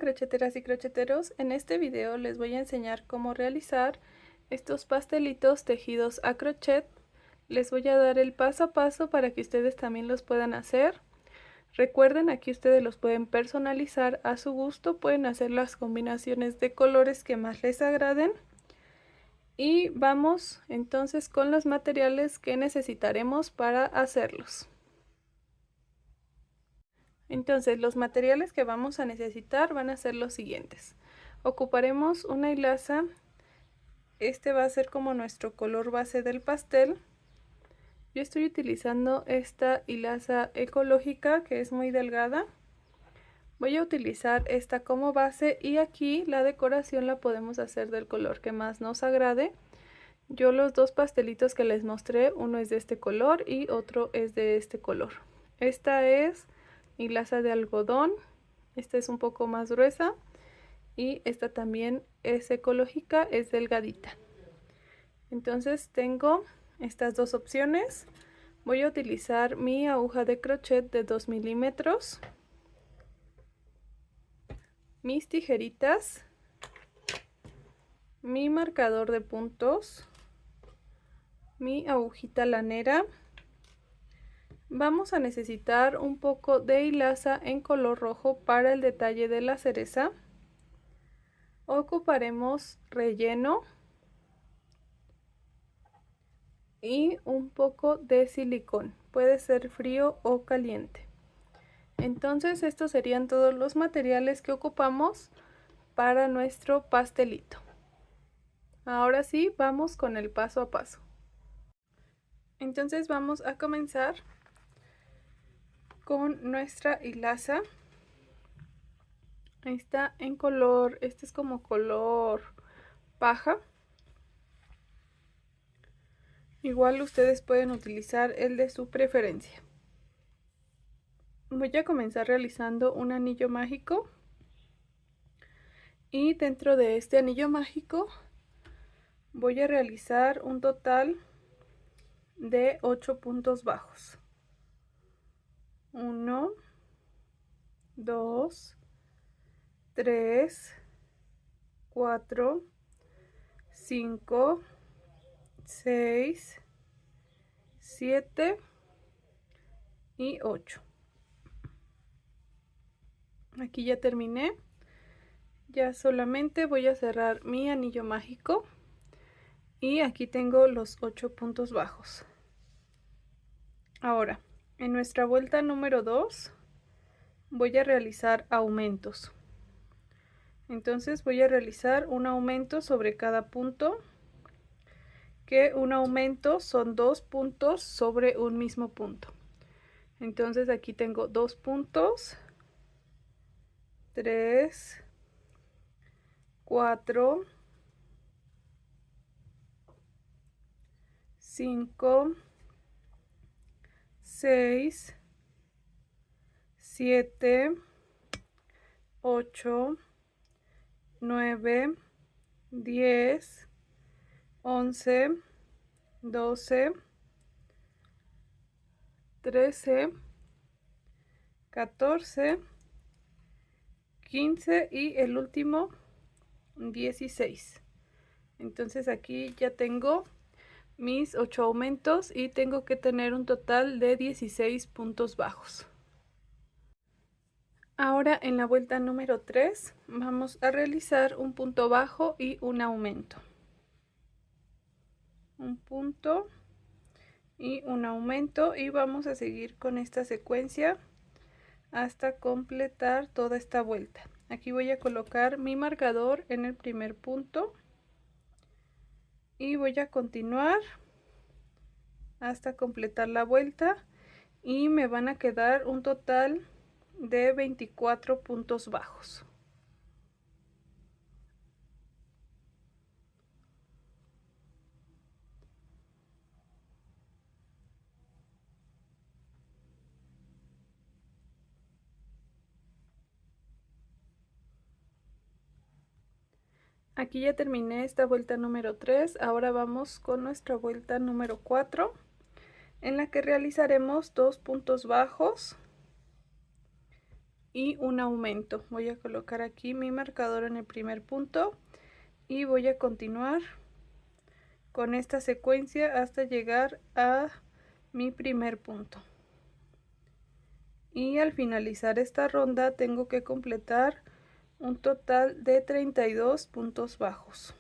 crocheteras y crocheteros, en este video les voy a enseñar cómo realizar estos pastelitos tejidos a crochet. Les voy a dar el paso a paso para que ustedes también los puedan hacer. Recuerden, aquí ustedes los pueden personalizar a su gusto, pueden hacer las combinaciones de colores que más les agraden. Y vamos entonces con los materiales que necesitaremos para hacerlos. Entonces los materiales que vamos a necesitar van a ser los siguientes. Ocuparemos una hilaza, este va a ser como nuestro color base del pastel. Yo estoy utilizando esta hilaza ecológica que es muy delgada. Voy a utilizar esta como base y aquí la decoración la podemos hacer del color que más nos agrade. Yo los dos pastelitos que les mostré, uno es de este color y otro es de este color. Esta es hilaza de algodón, esta es un poco más gruesa y esta también es ecológica, es delgadita. Entonces tengo estas dos opciones. Voy a utilizar mi aguja de crochet de 2 milímetros, mis tijeritas, mi marcador de puntos, mi agujita lanera. Vamos a necesitar un poco de hilaza en color rojo para el detalle de la cereza. Ocuparemos relleno y un poco de silicón, puede ser frío o caliente. Entonces estos serían todos los materiales que ocupamos para nuestro pastelito. Ahora sí, vamos con el paso a paso. Entonces vamos a comenzar con nuestra hilaza. Está en color, este es como color paja. Igual ustedes pueden utilizar el de su preferencia. Voy a comenzar realizando un anillo mágico. Y dentro de este anillo mágico voy a realizar un total de 8 puntos bajos. 1, 2, 3, 4, 5, 6, 7 y 8. Aquí ya terminé. Ya solamente voy a cerrar mi anillo mágico y aquí tengo los 8 puntos bajos. Ahora, en nuestra vuelta número 2 voy a realizar aumentos. Entonces voy a realizar un aumento sobre cada punto, que un aumento son 2 puntos sobre un mismo punto. Entonces aquí tengo 2 puntos, 3, 4, 5, 6, 7, 8, 9, 10, 11, 12, 13, 14, 15 y el último 16. Entonces aquí ya tengo mis 8 aumentos y tengo que tener un total de 16 puntos bajos. Ahora en la vuelta número 3 vamos a realizar un punto bajo y un aumento. Un punto y un aumento y vamos a seguir con esta secuencia hasta completar toda esta vuelta. Aquí voy a colocar mi marcador en el primer punto y voy a continuar hasta completar la vuelta y me van a quedar un total de 24 puntos bajos. Aquí ya terminé esta vuelta número 3, ahora vamos con nuestra vuelta número 4, en la que realizaremos 2 puntos bajos y un aumento. Voy a colocar aquí mi marcador en el primer punto y voy a continuar con esta secuencia hasta llegar a mi primer punto. Y al finalizar esta ronda tengo que completar un total de 32 puntos bajos.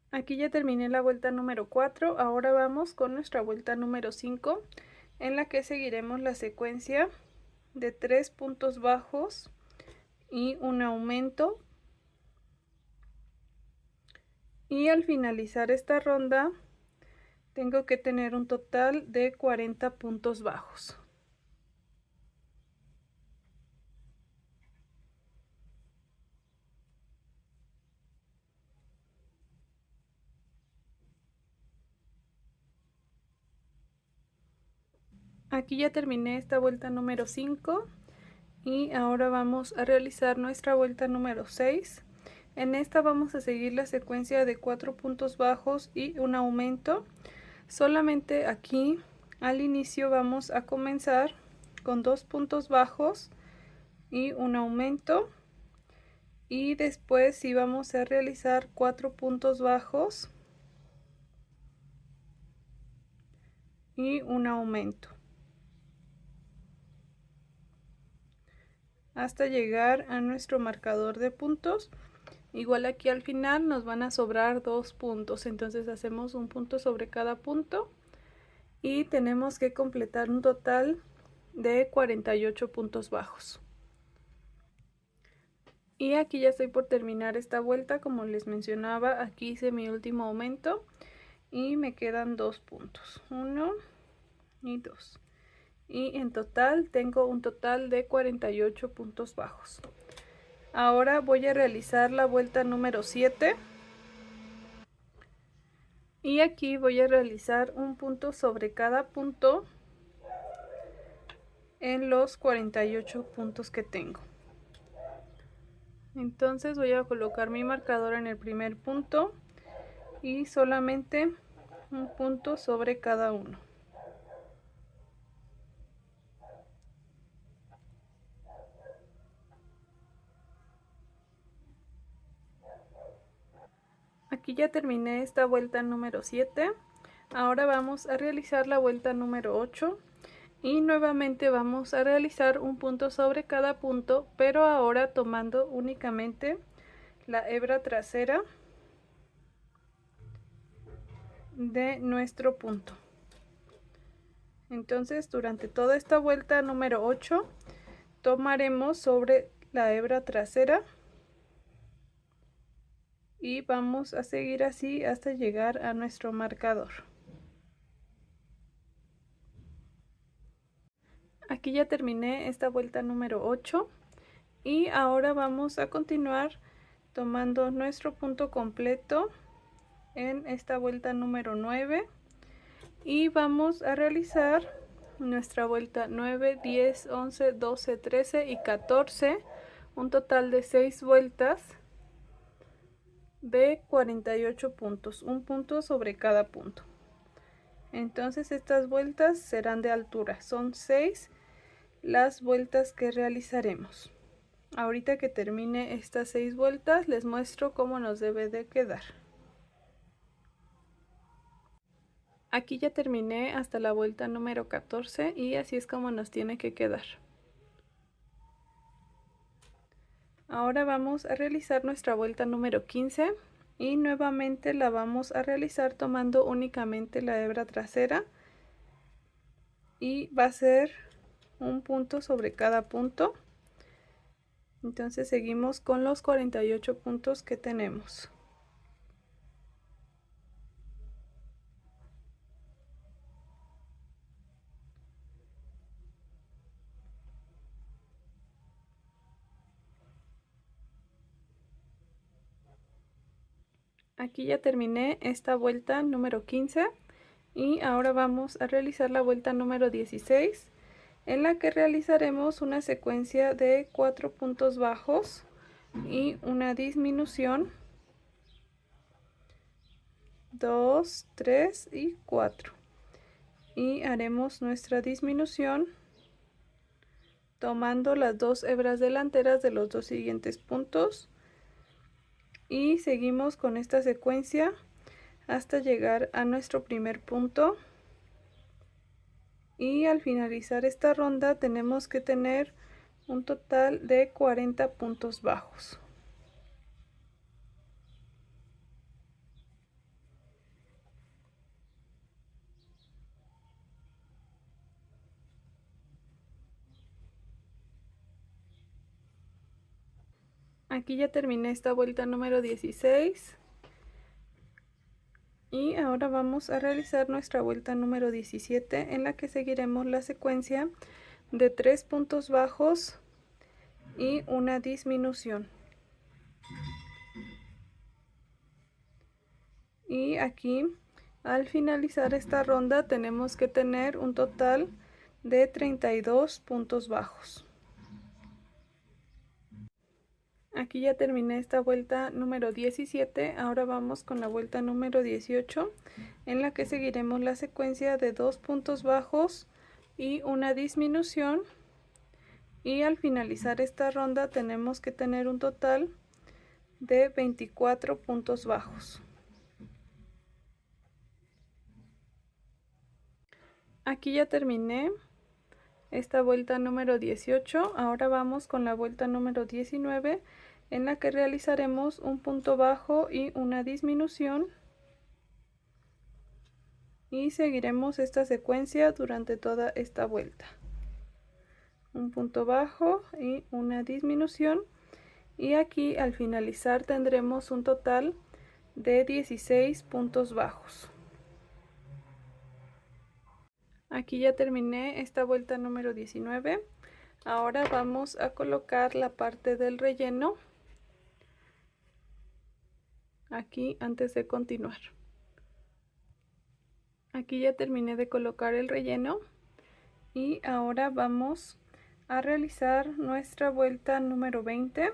Aquí ya terminé la vuelta número 4, ahora vamos con nuestra vuelta número 5, en la que seguiremos la secuencia de 3 puntos bajos y un aumento. Y al finalizar esta ronda tengo que tener un total de 40 puntos bajos. Aquí ya terminé esta vuelta número 5 y ahora vamos a realizar nuestra vuelta número 6. En esta vamos a seguir la secuencia de 4 puntos bajos y un aumento. Solamente aquí al inicio vamos a comenzar con 2 puntos bajos y un aumento, y después sí vamos a realizar 4 puntos bajos y un aumento hasta llegar a nuestro marcador de puntos. Igual aquí al final nos van a sobrar 2 puntos, entonces hacemos un punto sobre cada punto y tenemos que completar un total de 48 puntos bajos. Y aquí ya estoy por terminar esta vuelta. Como les mencionaba, aquí hice mi último aumento y me quedan 2 puntos, 1 y 2, y en total tengo un total de 48 puntos bajos. Ahora voy a realizar la vuelta número 7 y aquí voy a realizar un punto sobre cada punto en los 48 puntos que tengo. Entonces voy a colocar mi marcador en el primer punto y solamente un punto sobre cada uno. Aquí ya terminé esta vuelta número 7. Ahora vamos a realizar la vuelta número 8 y nuevamente vamos a realizar un punto sobre cada punto, pero ahora tomando únicamente la hebra trasera de nuestro punto. Entonces durante toda esta vuelta número 8 tomaremos sobre la hebra trasera y vamos a seguir así hasta llegar a nuestro marcador. Aquí ya terminé esta vuelta número 8 y ahora vamos a continuar tomando nuestro punto completo en esta vuelta número 9 y vamos a realizar nuestra vuelta 9, 10, 11, 12, 13 y 14, un total de 6 vueltas de 48 puntos, un punto sobre cada punto. Entonces estas vueltas serán de altura, son 6 las vueltas que realizaremos. Ahorita que termine estas 6 vueltas les muestro cómo nos debe de quedar. Aquí ya terminé hasta la vuelta número 14 y así es como nos tiene que quedar. Ahora vamos a realizar nuestra vuelta número 15 y nuevamente la vamos a realizar tomando únicamente la hebra trasera y va a ser un punto sobre cada punto. Entonces seguimos con los 48 puntos que tenemos. Aquí ya terminé esta vuelta número 15 y ahora vamos a realizar la vuelta número 16, en la que realizaremos una secuencia de 4 puntos bajos y una disminución, 2, 3 y 4, y haremos nuestra disminución tomando las 2 hebras delanteras de los 2 siguientes puntos y seguimos con esta secuencia hasta llegar a nuestro primer punto. Y al finalizar esta ronda tenemos que tener un total de 40 puntos bajos. Aquí ya terminé esta vuelta número 16 y ahora vamos a realizar nuestra vuelta número 17, en la que seguiremos la secuencia de 3 puntos bajos y una disminución. Y aquí al finalizar esta ronda tenemos que tener un total de 32 puntos bajos. Aquí ya terminé esta vuelta número 17, ahora vamos con la vuelta número 18, en la que seguiremos la secuencia de 2 puntos bajos y una disminución. Y al finalizar esta ronda tenemos que tener un total de 24 puntos bajos. Aquí ya terminé esta vuelta número 18, ahora vamos con la vuelta número 19, en la que realizaremos un punto bajo y una disminución y seguiremos esta secuencia durante toda esta vuelta. Un punto bajo y una disminución, y aquí al finalizar tendremos un total de 16 puntos bajos. Aquí ya terminé esta vuelta número 19. Ahora vamos a colocar la parte del relleno aquí antes de continuar. Aquí ya terminé de colocar el relleno y ahora vamos a realizar nuestra vuelta número 20,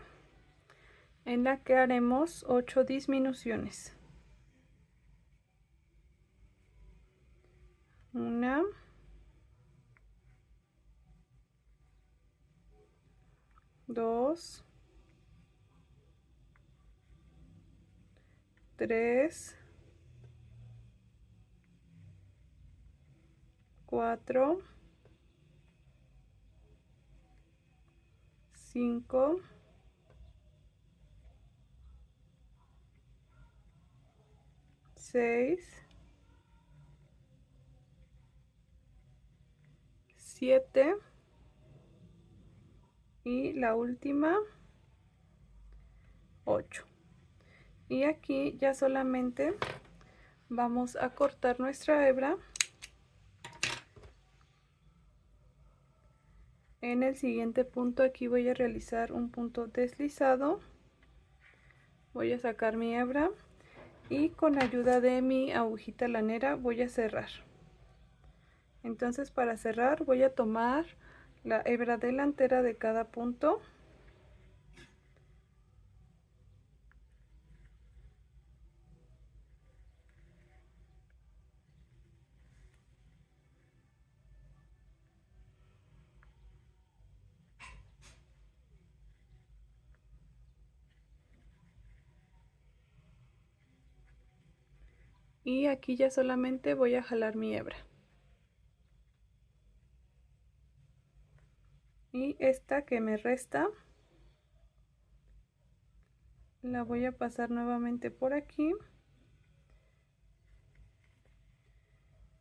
en la que haremos 8 disminuciones. 1, 2, 3, 4, 5, 6, 7 y la última 8. Y aquí ya solamente vamos a cortar nuestra hebra en el siguiente punto. Aquí voy a realizar un punto deslizado, voy a sacar mi hebra y con ayuda de mi agujita lanera voy a cerrar. Entonces, para cerrar voy a tomar la hebra delantera de cada punto y aquí ya solamente voy a jalar mi hebra. Y esta que me resta la voy a pasar nuevamente por aquí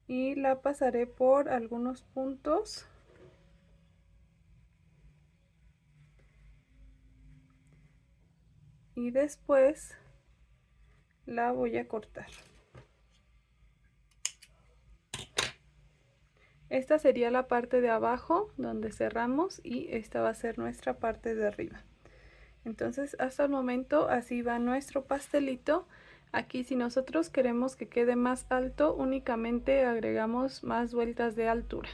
y la pasaré por algunos puntos y después la voy a cortar. Esta sería la parte de abajo donde cerramos y esta va a ser nuestra parte de arriba. Entonces, hasta el momento así va nuestro pastelito. Aquí, si nosotros queremos que quede más alto, únicamente agregamos más vueltas de altura.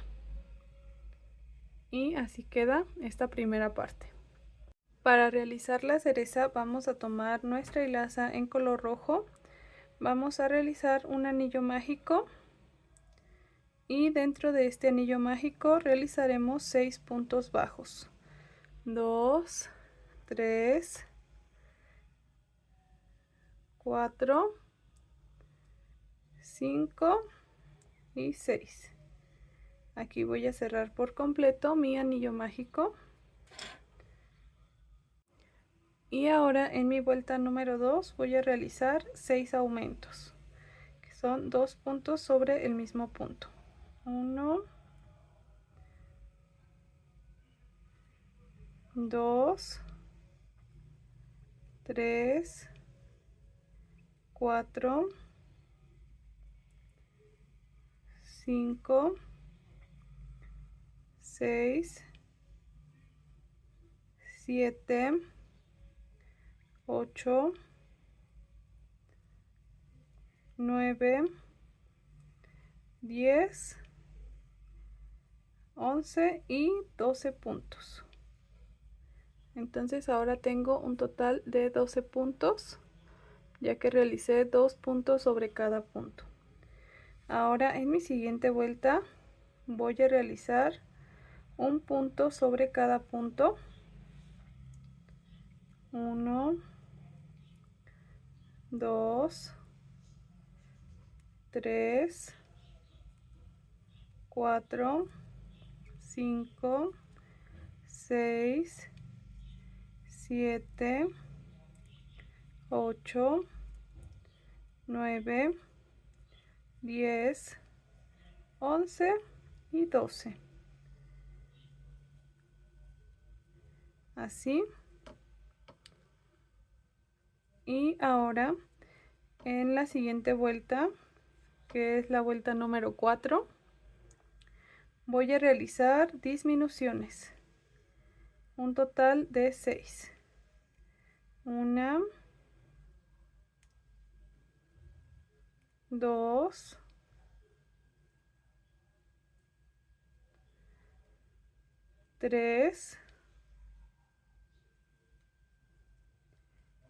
Y así queda esta primera parte. Para realizar la cereza vamos a tomar nuestra hilaza en color rojo. Vamos a realizar un anillo mágico y dentro de este anillo mágico realizaremos 6 puntos bajos. 2, 3, 4, 5 y 6. Aquí voy a cerrar por completo mi anillo mágico. Y ahora en mi vuelta número 2 voy a realizar 6 aumentos, que son 2 puntos sobre el mismo punto. 1, 2, 3, 4, 5, 6, 7, 8, 9, 10, 11 y 12 puntos. Entonces ahora tengo un total de 12 puntos, ya que realicé 2 puntos sobre cada punto. Ahora en mi siguiente vuelta voy a realizar un punto sobre cada punto. 1, 2, 3, 4, 5, 6, 7, 8, 9, 10, 11 y 12. Así. Y ahora en la siguiente vuelta, que es la vuelta número 4, voy a realizar disminuciones, un total de 6. 1, 2, 3,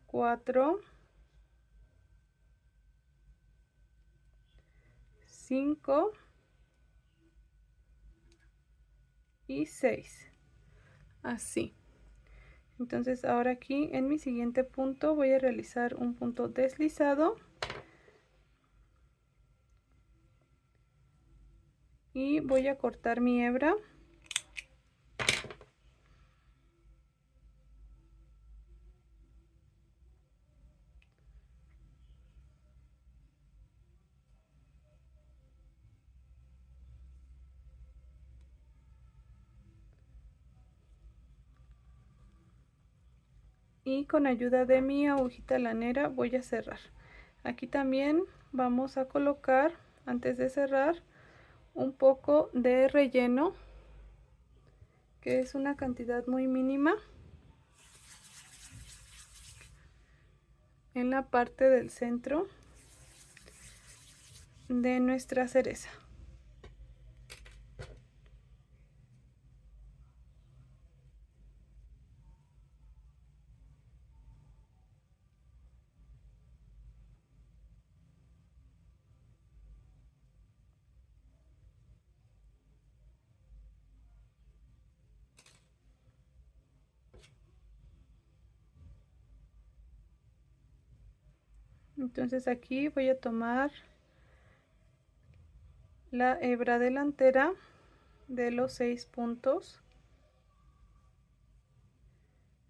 4, 5 y 6. Así. Entonces ahora aquí en mi siguiente punto voy a realizar un punto deslizado y voy a cortar mi hebra. Y con ayuda de mi agujita lanera voy a cerrar. Aquí también vamos a colocar, antes de cerrar, un poco de relleno, que es una cantidad muy mínima, en la parte del centro de nuestra cereza. Entonces aquí voy a tomar la hebra delantera de los 6 puntos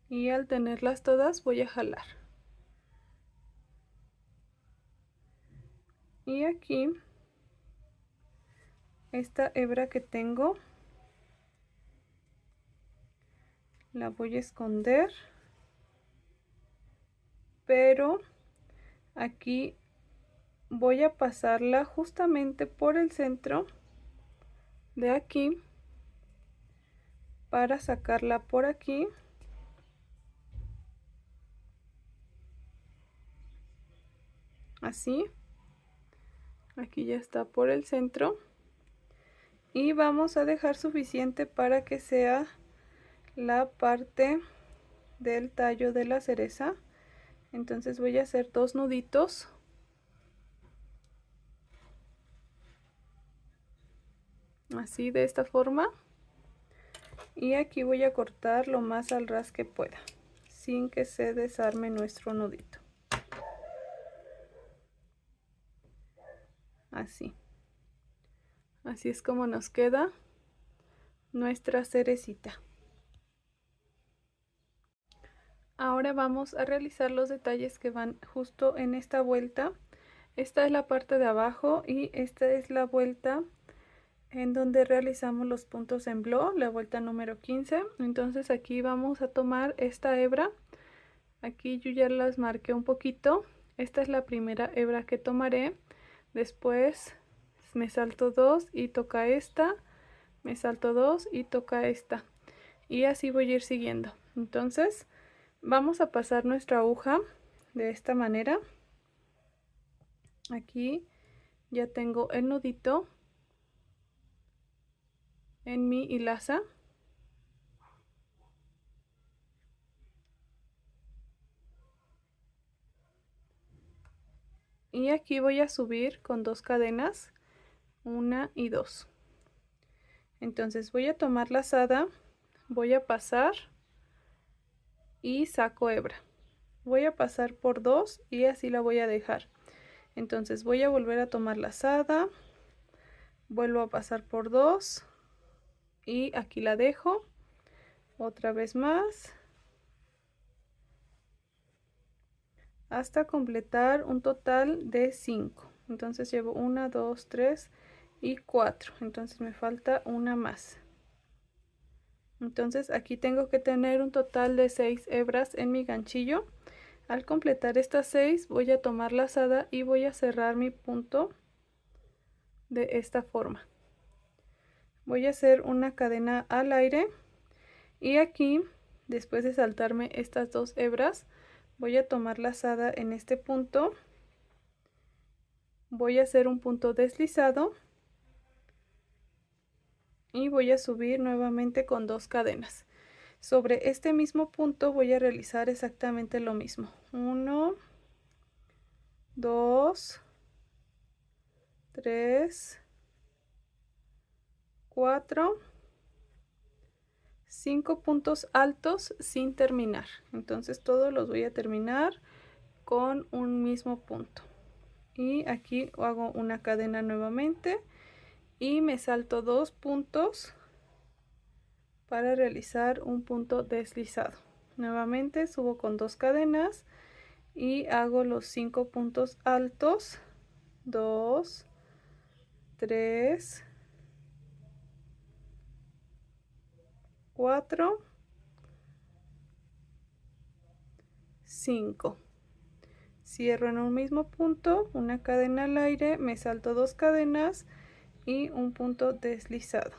y al tenerlas todas voy a jalar. Y aquí esta hebra que tengo la voy a esconder, pero aquí voy a pasarla justamente por el centro de aquí para sacarla por aquí. Así. Aquí ya está por el centro. Y vamos a dejar suficiente para que sea la parte del tallo de la cereza. Entonces voy a hacer 2 nuditos. así de esta forma, y aquí voy a cortar lo más al ras que pueda sin que se desarme nuestro nudito. Así es como nos queda nuestra cerecita. Ahora vamos a realizar los detalles que van justo en esta vuelta. Esta es la parte de abajo y esta es la vuelta en donde realizamos los puntos en bló, la vuelta número 15. Entonces aquí vamos a tomar esta hebra. Aquí yo ya las marqué un poquito. Esta es la primera hebra que tomaré. Después me salto 2 y toca esta. Me salto 2 y toca esta. Y así voy a ir siguiendo. Entonces vamos a pasar nuestra aguja de esta manera. Aquí ya tengo el nudito en mi hilaza. Y aquí voy a subir con 2 cadenas, 1 y 2. Entonces voy a tomar lazada, voy a pasar y saco hebra. Voy a pasar por 2 y así la voy a dejar. Entonces voy a volver a tomar lazada, vuelvo a pasar por 2 y aquí la dejo otra vez más hasta completar un total de 5. Entonces llevo 1, 2, 3 y 4. Entonces me falta una más. Entonces aquí tengo que tener un total de 6 hebras en mi ganchillo. Al completar estas 6 voy a tomar lazada y voy a cerrar mi punto de esta forma. Voy a hacer una cadena al aire y aquí, después de saltarme estas 2 hebras, voy a tomar lazada en este punto. Voy a hacer un punto deslizado y voy a subir nuevamente con 2 cadenas. Sobre este mismo punto voy a realizar exactamente lo mismo. 1, 2, 3, 4, 5 puntos altos sin terminar. Entonces todos los voy a terminar con un mismo punto. Y aquí hago una cadena nuevamente y me salto 2 puntos para realizar un punto deslizado. Nuevamente subo con 2 cadenas y hago los 5 puntos altos. 2, 3, 4, 5. Cierro en un mismo punto, una cadena al aire, me salto 2 cadenas y un punto deslizado.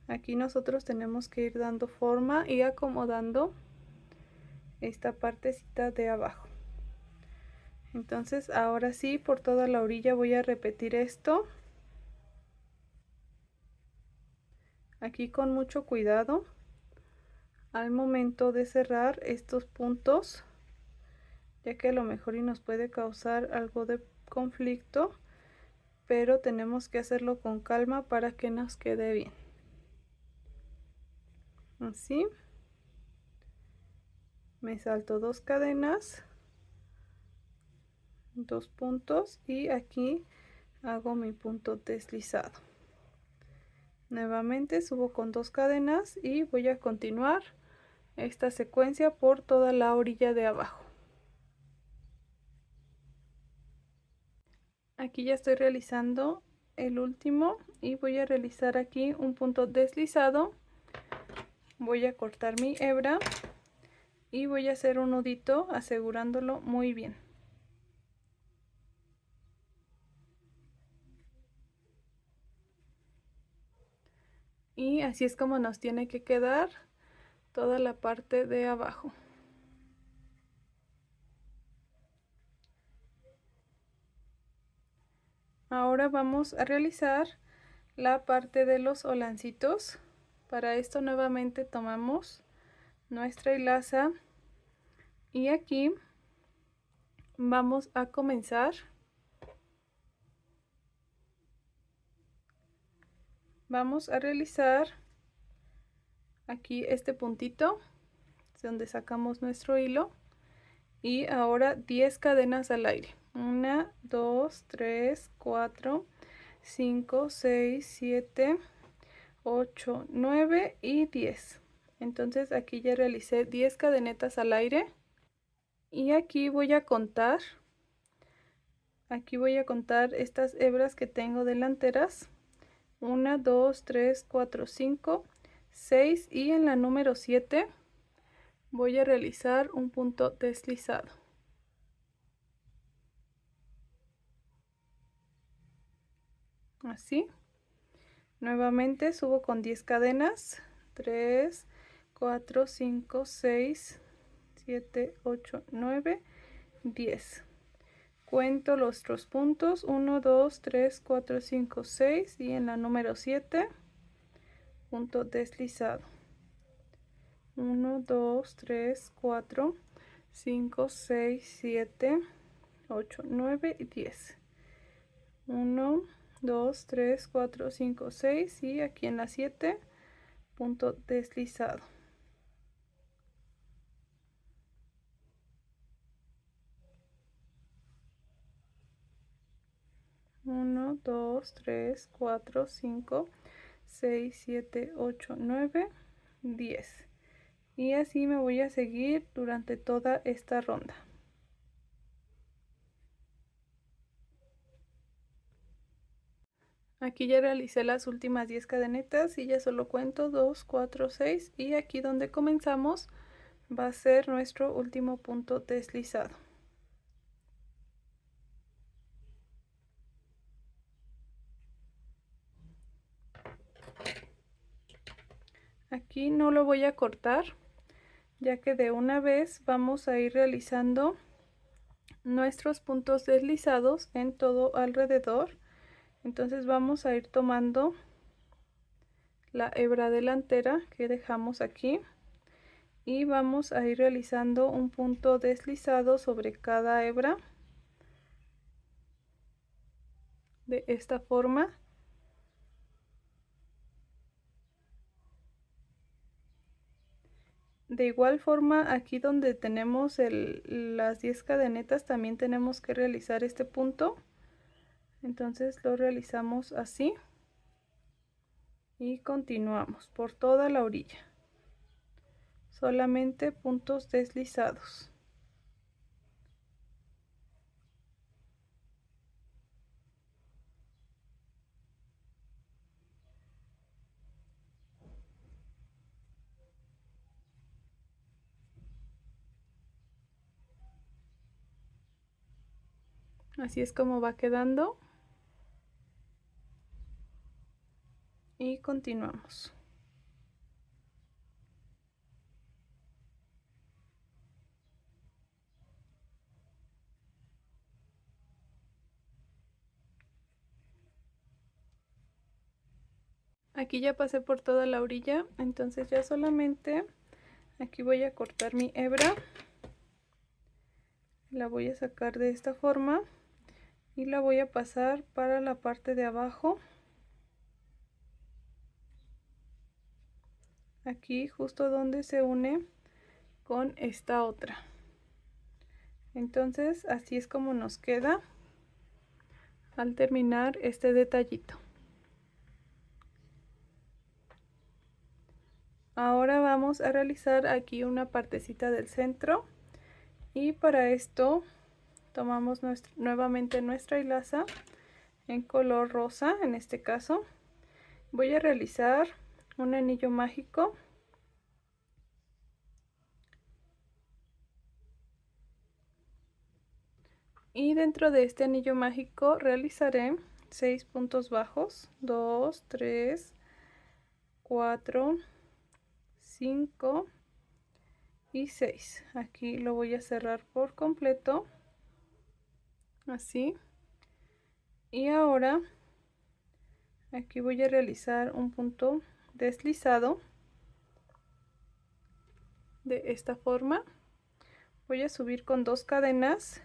Aquí nosotros tenemos que ir dando forma y acomodando esta partecita de abajo. Entonces ahora sí, por toda la orilla voy a repetir esto. Aquí con mucho cuidado al momento de cerrar estos puntos, ya que a lo mejor y nos puede causar algo de conflicto, pero tenemos que hacerlo con calma para que nos quede bien. Así. Me salto 2 cadenas, 2 puntos y aquí hago mi punto deslizado. Nuevamente subo con 2 cadenas y voy a continuar esta secuencia por toda la orilla de abajo. Aquí ya estoy realizando el último y voy a realizar aquí un punto deslizado. Voy a cortar mi hebra y voy a hacer un nudito asegurándolo muy bien. Y así es como nos tiene que quedar toda la parte de abajo. Ahora vamos a realizar la parte de los holancitos. Para esto nuevamente tomamos nuestra hilaza y aquí vamos a comenzar vamos a realizar aquí este puntito donde sacamos nuestro hilo, y ahora 10 cadenas al aire. 1, 2, 3, 4, 5, 6, 7, 8, 9 y 10. Entonces aquí ya realicé 10 cadenetas al aire, y aquí voy a contar estas hebras que tengo delanteras. 1, 2, 3, 4, 5, 6, y en la número 7 voy a realizar un punto deslizado. Así. Nuevamente subo con 10 cadenas. 3, 4, 5, 6, 7, 8, 9, 10. Cuento los otros puntos. 1, 2, 3, 4, 5, 6, y en la número 7 punto deslizado. 1, 2, 3, 4, 5, 6, 7, 8, 9 y 10. 1, 2, 3, 4, 5, 6, y aquí en la 7 punto deslizado. 1, 2, 3, 4, 5, 6, 7, 8, 9, 10. Y así me voy a seguir durante toda esta ronda. Aquí ya realicé las últimas 10 cadenetas y ya solo cuento 2, 4, 6, y aquí donde comenzamos va a ser nuestro último punto deslizado. Aquí no lo voy a cortar, ya que de una vez vamos a ir realizando nuestros puntos deslizados en todo alrededor. Entonces vamos a ir tomando la hebra delantera que dejamos aquí y vamos a ir realizando un punto deslizado sobre cada hebra de esta forma. De igual forma, aquí donde tenemos las 10 cadenetas también tenemos que realizar este punto. Entonces lo realizamos así y continuamos por toda la orilla. Solamente puntos deslizados. Así es como va quedando. Y continuamos. Aquí ya pasé por toda la orilla, entonces ya solamente aquí voy a cortar mi hebra. La voy a sacar de esta forma y la voy a pasar para la parte de abajo. Aquí justo donde se une con esta otra. Entonces así es como nos queda al terminar este detallito. Ahora vamos a realizar aquí una partecita del centro, y para esto tomamos nuevamente nuestra hilaza en color rosa. En este caso voy a realizar un anillo mágico y dentro de este anillo mágico realizaré 6 puntos bajos: 2, 3, 4, 5 y 6. Aquí lo voy a cerrar por completo, así. Y ahora aquí voy a realizar un punto deslizado de esta forma. Voy a subir con 2 cadenas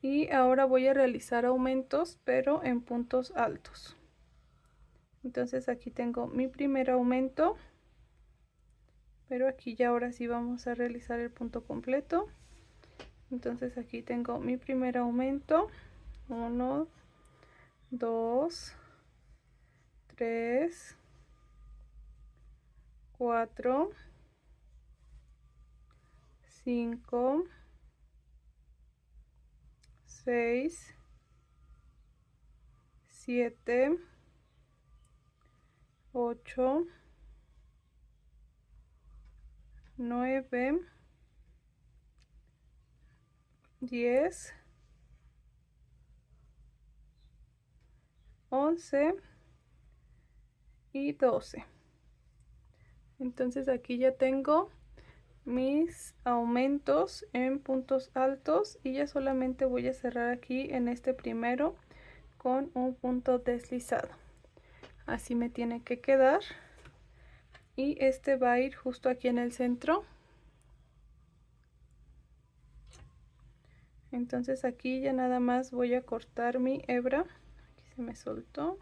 y ahora voy a realizar aumentos, pero en puntos altos. Entonces aquí tengo mi primer aumento, pero aquí ya ahora sí vamos a realizar el punto completo. Entonces aquí tengo mi primer aumento, 1, 2, 3, 4, 5, 6, 7, 8, 9, 10, 11 y 12. Entonces aquí ya tengo mis aumentos en puntos altos y ya solamente voy a cerrar aquí en este primero con un punto deslizado. Así me tiene que quedar, y este va a ir justo aquí en el centro. Entonces aquí ya nada más voy a cortar mi hebra. Aquí se me soltó.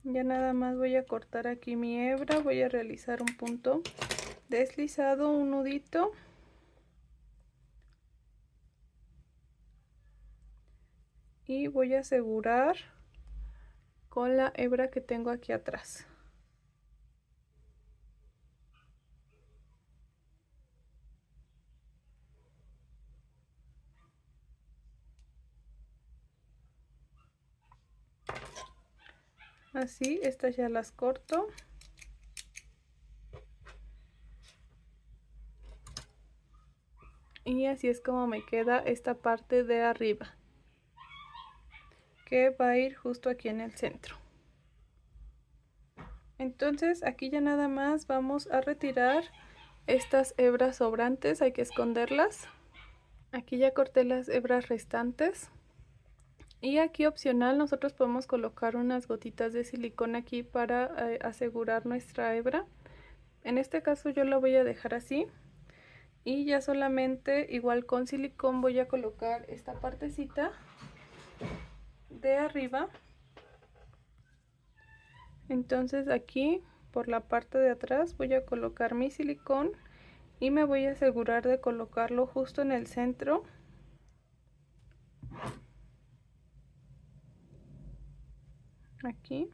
Ya nada más voy a cortar aquí mi hebra, voy a realizar un punto deslizado, un nudito. Y voy a asegurar con la hebra que tengo aquí atrás. Así, estas ya las corto. Y así es como me queda esta parte de arriba, que va a ir justo aquí en el centro. Entonces aquí ya nada más vamos a retirar estas hebras sobrantes, hay que esconderlas. Aquí ya corté las hebras restantes. Y aquí opcional nosotros podemos colocar unas gotitas de silicona aquí para asegurar nuestra hebra. En este caso yo la voy a dejar así. Y ya solamente igual con silicón voy a colocar esta partecita de arriba. Entonces aquí por la parte de atrás voy a colocar mi silicón y me voy a asegurar de colocarlo justo en el centro. Aquí.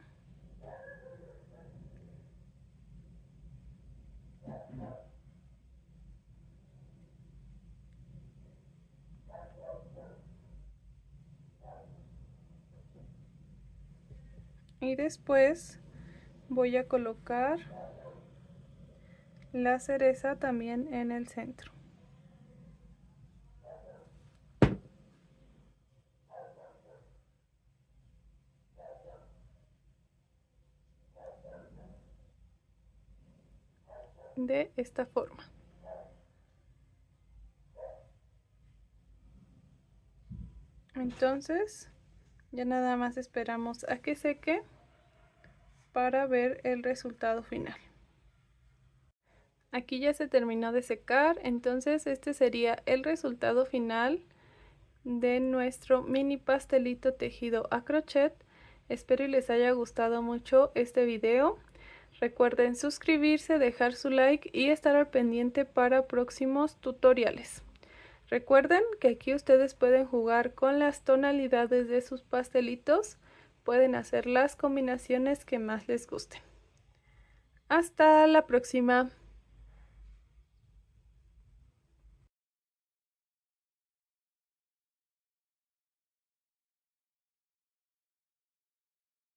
Y después voy a colocar la cereza también en el centro. De esta forma. Entonces ya nada más esperamos a que seque para ver el resultado final. Aquí ya se terminó de secar, entonces este sería el resultado final de nuestro mini pastelito tejido a crochet. Espero y les haya gustado mucho este video. Recuerden suscribirse, dejar su like y estar al pendiente para próximos tutoriales. Recuerden que aquí ustedes pueden jugar con las tonalidades de sus pastelitos, pueden hacer las combinaciones que más les gusten. Hasta la próxima.